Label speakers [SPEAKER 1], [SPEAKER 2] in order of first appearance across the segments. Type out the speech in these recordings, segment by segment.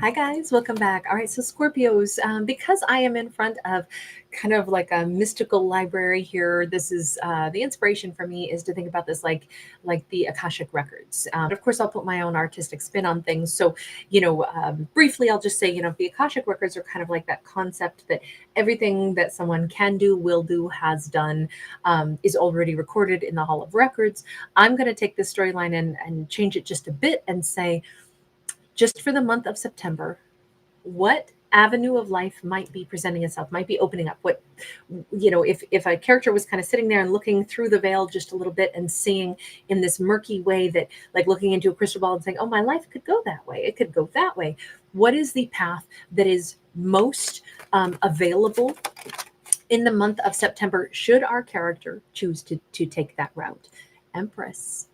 [SPEAKER 1] Hi guys, welcome back. All right, so Scorpios, because I am in front of kind of like a mystical library here, this is the inspiration for me is to think about this like the Akashic records. Of course, I'll put my own artistic spin on things. So, briefly, I'll just say, the Akashic records are kind of like that concept that everything that someone can do, will do, has done, is already recorded in the Hall of Records. I'm going to take this storyline and change it just a bit and say, just for the month of September, what avenue of life might be presenting itself, might be opening up. What, if a character was kind of sitting there and looking through the veil just a little bit and seeing in this murky way, that like looking into a crystal ball and saying, oh, my life could go that way, it could go that way. What is the path that is most available in the month of September, should our character choose to take that route? Empress.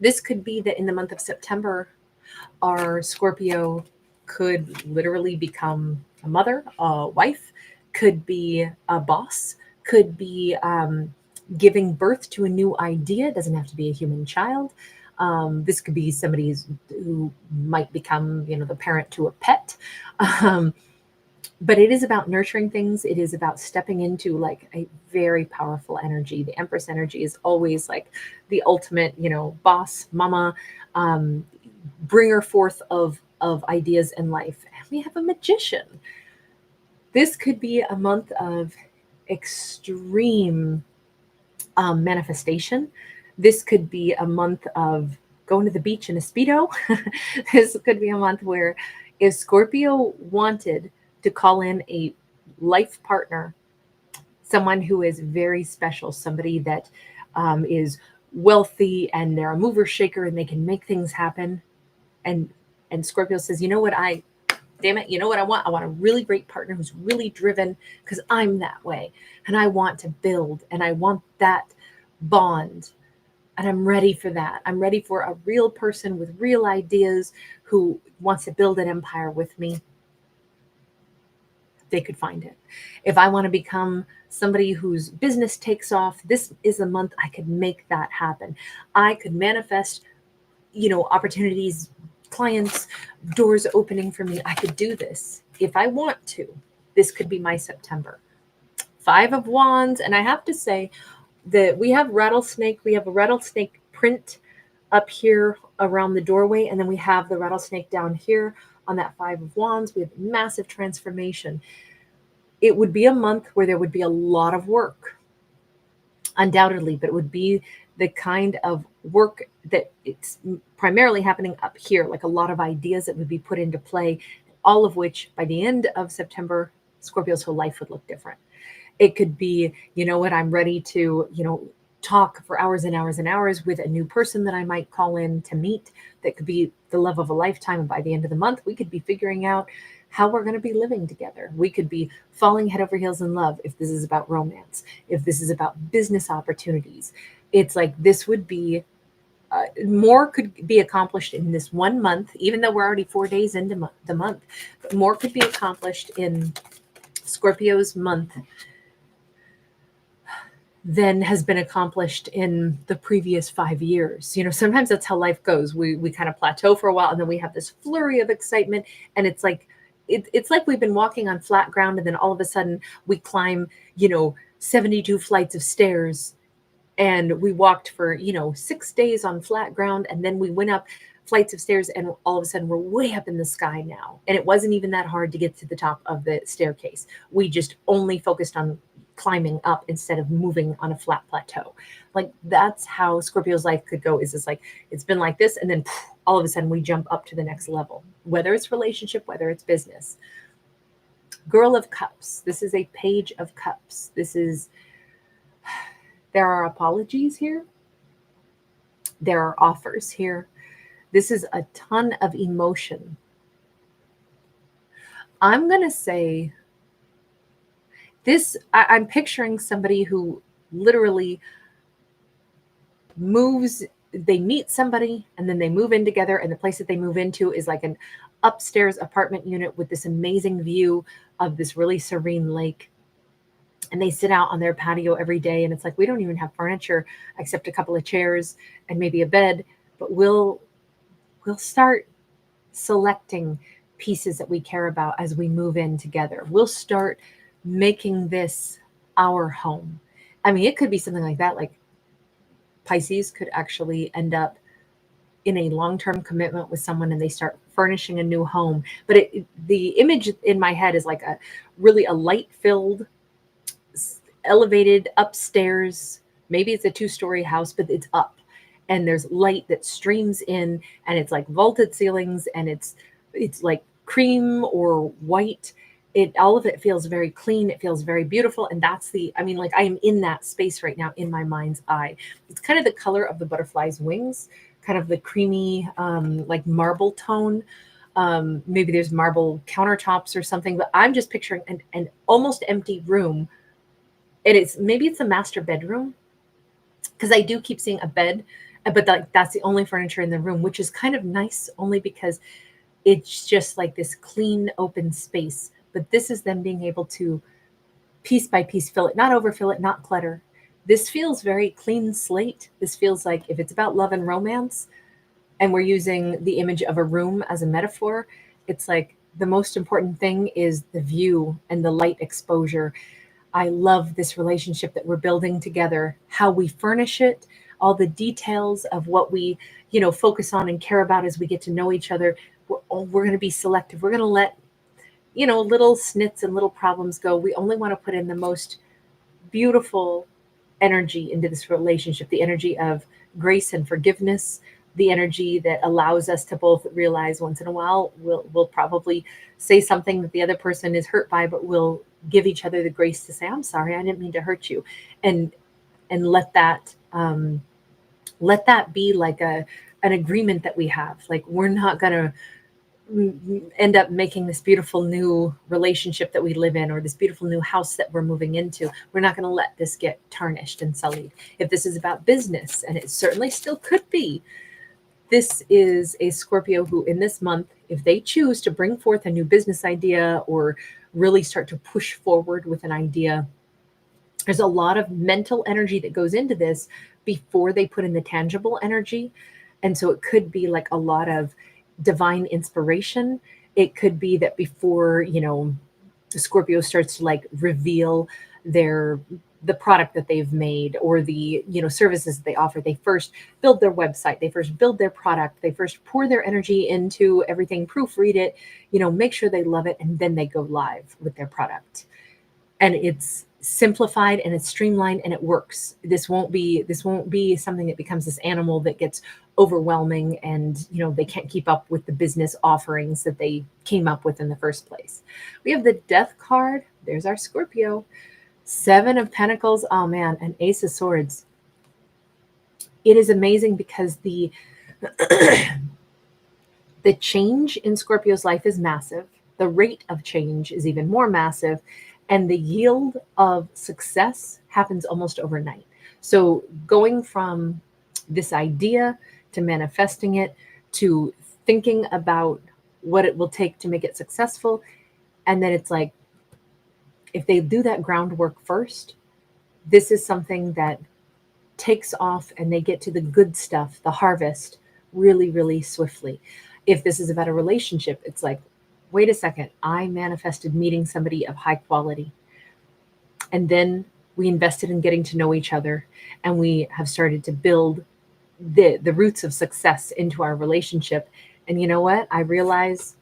[SPEAKER 1] This could be that in the month of September, our Scorpio could literally become a mother, a wife, could be a boss, could be giving birth to a new idea. It doesn't have to be a human child. This could be somebody who might become, the parent to a pet. Um, but it is about nurturing things. It is about stepping into like a very powerful energy. The Empress energy is always like the ultimate, boss, mama, um, bringer forth of ideas in life. And we have a magician. This could be a month of extreme manifestation. This could be a month of going to the beach in a Speedo. This could be a month where if Scorpio wanted to call in a life partner, someone who is very special, somebody that is wealthy and they're a mover shaker and they can make things happen. And Scorpio says, you know what, damn it, you know what I want? I want a really great partner who's really driven because I'm that way. And I want to build and I want that bond. And I'm ready for that. I'm ready for a real person with real ideas who wants to build an empire with me. They could find it. If I want to become somebody whose business takes off, this is a month I could make that happen. I could manifest, opportunities, clients, doors opening for me. I could do this if I want to. This could be my September. Five of Wands. And I have to say that we have rattlesnake. We have a rattlesnake print up here around the doorway. And then we have the rattlesnake down here on that Five of Wands. We have massive transformation. It would be a month where there would be a lot of work, undoubtedly, but it would be the kind of work that it's primarily happening up here, like a lot of ideas that would be put into play, all of which by the end of September, Scorpio's whole life would look different. It could be, you know what, I'm ready to, talk for hours and hours and hours with a new person that I might call in to meet. That could be the love of a lifetime. And by the end of the month, we could be figuring out how we're going to be living together. We could be falling head over heels in love if this is about romance, if this is about business opportunities. It's like this would be more could be accomplished in this 1 month, even though we're already 4 days into the month. But more could be accomplished in Scorpio's month than has been accomplished in the previous 5 years. Sometimes that's how life goes. We kind of plateau for a while and then we have this flurry of excitement. And it's like, it's like we've been walking on flat ground and then all of a sudden we climb, 72 flights of stairs, and we walked for 6 days on flat ground, and then we went up flights of stairs and all of a sudden we're way up in the sky now. And it wasn't even that hard to get to the top of the staircase. We just only focused on climbing up instead of moving on a flat plateau. Like that's how Scorpio's life could go. Is this like it's been like this, and then all of a sudden we jump up to the next level, whether it's relationship, whether it's business. Girl of Cups. This is a Page of Cups. There are apologies here. There are offers here. This is a ton of emotion. I'm going to say this, I'm picturing somebody who literally moves, they meet somebody and then they move in together, and the place that they move into is like an upstairs apartment unit with this amazing view of this really serene lake. And they sit out on their patio every day, and it's like, we don't even have furniture except a couple of chairs and maybe a bed, but we'll start selecting pieces that we care about as we move in together. We'll start making this our home. I mean, it could be something like that. Like Pisces could actually end up in a long-term commitment with someone and they start furnishing a new home. But the image in my head is like a really a light-filled, elevated upstairs. Maybe it's a two-story house, but it's up and there's light that streams in and it's like vaulted ceilings and it's like cream or white. It all of it feels very clean. It feels very beautiful. And that's I mean, like I am in that space right now in my mind's eye. It's kind of the color of the butterfly's wings, kind of the creamy, like marble tone. Maybe there's marble countertops or something, but I'm just picturing an almost empty room. Maybe it's a master bedroom because I do keep seeing a bed, but that's the only furniture in the room, which is kind of nice only because it's just like this clean, open space. But this is them being able to piece by piece fill it, not overfill it, not clutter. This feels very clean slate. This feels like if it's about love and romance, and we're using the image of a room as a metaphor, it's like the most important thing is the view and the light exposure. I love this relationship that we're building together, how we furnish it, all the details of what we, focus on and care about as we get to know each other. We're going to be selective. We're going to let, little snits and little problems go. We only want to put in the most beautiful energy into this relationship, the energy of grace and forgiveness, the energy that allows us to both realize once in a while we'll probably say something that the other person is hurt by, but we'll give each other the grace to say, I'm sorry, I didn't mean to hurt you. And let that be like an agreement that we have. Like we're not going to end up making this beautiful new relationship that we live in or this beautiful new house that we're moving into. We're not going to let this get tarnished and sullied. If this is about business, and it certainly still could be, this is a Scorpio who in this month, if they choose to bring forth a new business idea or really start to push forward with an idea, there's a lot of mental energy that goes into this before they put in the tangible energy. And so it could be like a lot of divine inspiration. It could be that before, Scorpio starts to like reveal the product that they've made or the, services that they offer, they first build their website, they first build their product, they first pour their energy into everything, proofread it, make sure they love it, and then they go live with their product. And it's simplified and it's streamlined and it works. This won't be something that becomes this animal that gets overwhelming and they can't keep up with the business offerings that they came up with in the first place. We have the Death card. There's our Scorpio. 7 of Pentacles. Oh man, an Ace of Swords. It is amazing because the change in Scorpio's life is massive. The rate of change is even more massive. And the yield of success happens almost overnight. So going from this idea to manifesting it to thinking about what it will take to make it successful. And then it's like, if they do that groundwork first, this is something that takes off and they get to the good stuff, the harvest, really, really swiftly. If this is about a relationship, it's like, wait a second, I manifested meeting somebody of high quality. And then we invested in getting to know each other and we have started to build the roots of success into our relationship. And you know what? I realize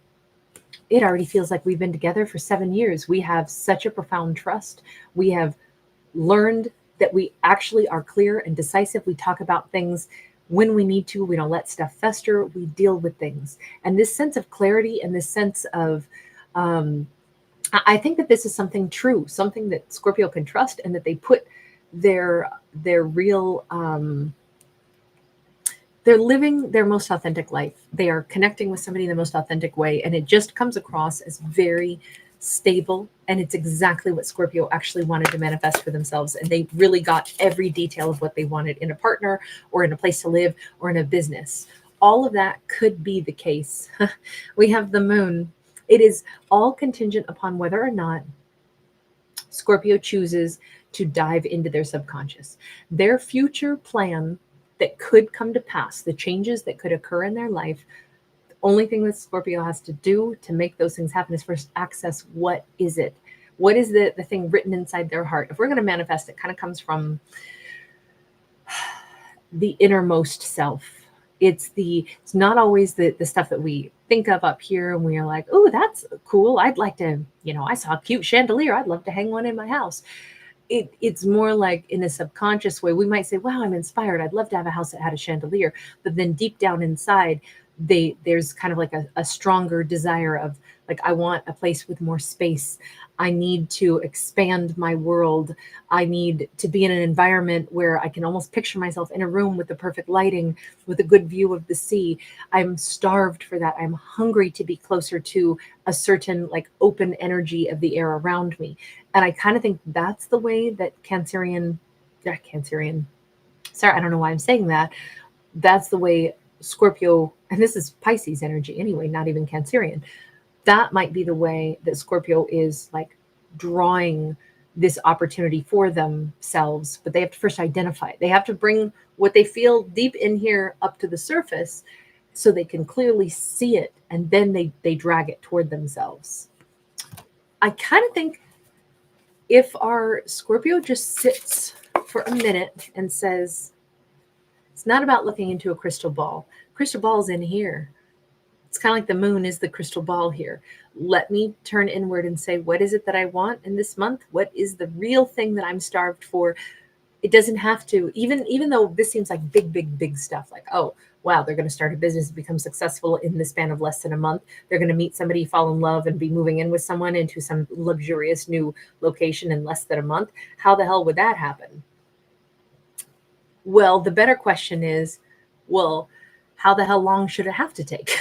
[SPEAKER 1] it already feels like we've been together for 7 years. We have such a profound trust. We have learned that we actually are clear and decisive. We talk about things when we need to. We don't let stuff fester. We deal with things. And this sense of clarity and this sense of, I think that this is something true, something that Scorpio can trust, and that they put their real, they're living their most authentic life. They are connecting with somebody in the most authentic way. And it just comes across as very stable. And it's exactly what Scorpio actually wanted to manifest for themselves. And they really got every detail of what they wanted in a partner or in a place to live or in a business. All of that could be the case. We have the moon. It is all contingent upon whether or not Scorpio chooses to dive into their subconscious. Their future plan that could come to pass, the changes that could occur in their life, Only thing that Scorpio has to do to make those things happen is first access what is it? What is the thing written inside their heart? If we're going to manifest, it kind of comes from the innermost self. It's not always the stuff that we think of up here and we're like, oh, that's cool. I'd like to, I saw a cute chandelier. I'd love to hang one in my house. It's more like in a subconscious way. We might say, wow, I'm inspired. I'd love to have a house that had a chandelier. But then deep down inside, there's kind of like a stronger desire of like, I want a place with more space. I need to expand my world. I need to be in an environment where I can almost picture myself in a room with the perfect lighting, with a good view of the sea. I'm starved for that. I'm hungry to be closer to a certain like open energy of the air around me. And I kind of think that's the way that Cancerian, sorry, I don't know why I'm saying that. That's the way Scorpio, and this is Pisces energy anyway, not even Cancerian. That might be the way that Scorpio is like drawing this opportunity for themselves, but they have to first identify it. They have to bring what they feel deep in here up to the surface so they can clearly see it, and then they drag it toward themselves. I kind of think if our Scorpio just sits for a minute and says, it's not about looking into a crystal ball. Crystal ball's in here. It's kind of like the moon is the crystal ball here. Let me turn inward and say, what is it that I want in this month? What is the real thing that I'm starved for? It doesn't have to, even though this seems like big stuff, like, oh, wow, they're going to start a business and become successful in the span of less than a month. They're going to meet somebody, fall in love, and be moving in with someone into some luxurious new location in less than a month. How the hell would that happen? Well, the better question is, well, how the hell long should it have to take?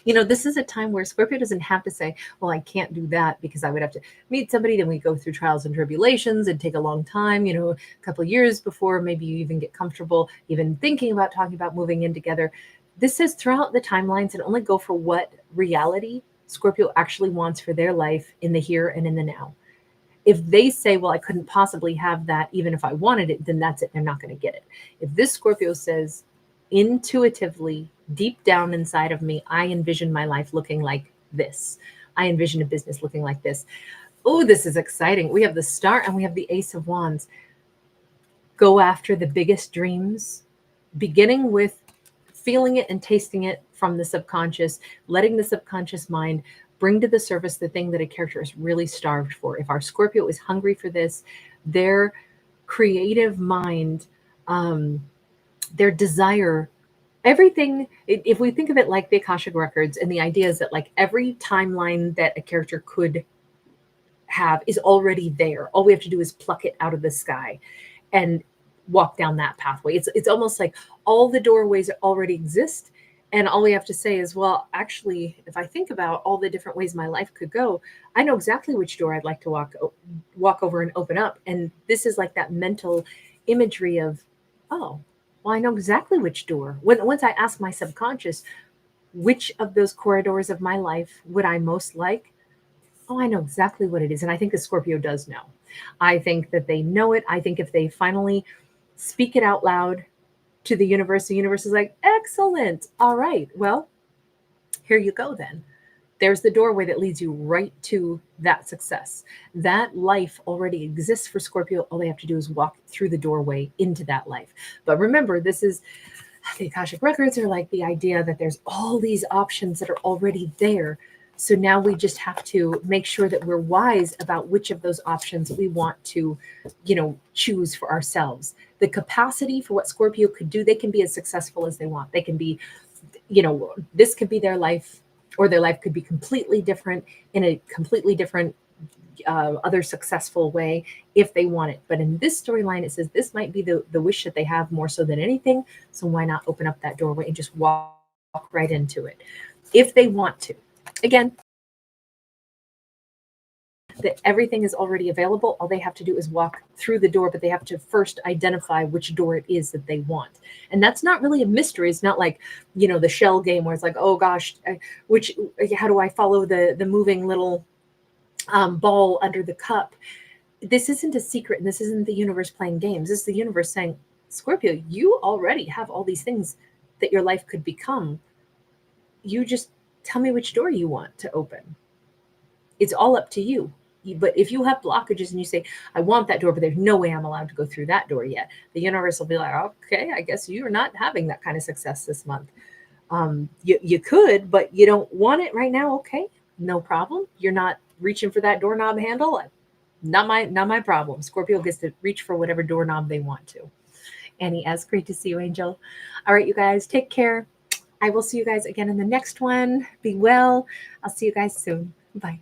[SPEAKER 1] This is a time where Scorpio doesn't have to say, well, I can't do that because I would have to meet somebody. Then we go through trials and tribulations and take a long time, a couple of years before maybe you even get comfortable, even thinking about talking about moving in together. This says throughout the timelines and only go for what reality Scorpio actually wants for their life in the here and in the now. If they say, well, I couldn't possibly have that even if I wanted it, then that's it. They're not going to get it. If this Scorpio says, intuitively, deep down inside of me, I envision my life looking like this. I envision a business looking like this. Oh, this is exciting. We have the Star and we have the Ace of Wands. Go after the biggest dreams, beginning with feeling it and tasting it from the subconscious, letting the subconscious mind bring to the surface the thing that a character is really starved for. If our Scorpio is hungry for this, their creative mind, their desire, everything, if we think of it like the Akashic records, and the idea is that like every timeline that a character could have is already there. All we have to do is pluck it out of the sky and walk down that pathway. It's almost like all the doorways already exist. And all we have to say is, well, actually, if I think about all the different ways my life could go, I know exactly which door I'd like to walk over and open up. And this is like that mental imagery of, oh, well, I know exactly which door. Once I ask my subconscious, which of those corridors of my life would I most like? Oh, I know exactly what it is. And I think the Scorpio does know. I think that they know it. I think if they finally speak it out loud to the universe is like, excellent. All right. Well, here you go then. There's the doorway that leads you right to that success. That life already exists for Scorpio. All they have to do is walk through the doorway into that life. But remember, this is the Akashic records are like the idea that there's all these options that are already there. So now we just have to make sure that we're wise about which of those options we want to, choose for ourselves. The capacity for what Scorpio could do, they can be as successful as they want. They can be, this could be their life, or their life could be completely different in a completely different other successful way if they want it. But in this storyline, it says this might be the wish that they have more so than anything. So why not open up that doorway and just walk right into it if they want to? Again, that everything is already available. All they have to do is walk through the door, but they have to first identify which door it is that they want. And that's not really a mystery. It's not like, the shell game where it's like, oh gosh, how do I follow the moving little ball under the cup? This isn't a secret, and this isn't the universe playing games. This is the universe saying, Scorpio, you already have all these things that your life could become. you just tell me which door you want to open. It's all up to you. But if you have blockages and you say, I want that door, but there's no way I'm allowed to go through that door yet, the universe will be like, okay, I guess you're not having that kind of success this month. You could, but you don't want it right now. Okay, no problem. You're not reaching for that doorknob handle. Not my problem. Scorpio gets to reach for whatever doorknob they want to. Annie S., great to see you, Angel. All right, you guys, take care. I will see you guys again in the next one. Be well. I'll see you guys soon. Bye.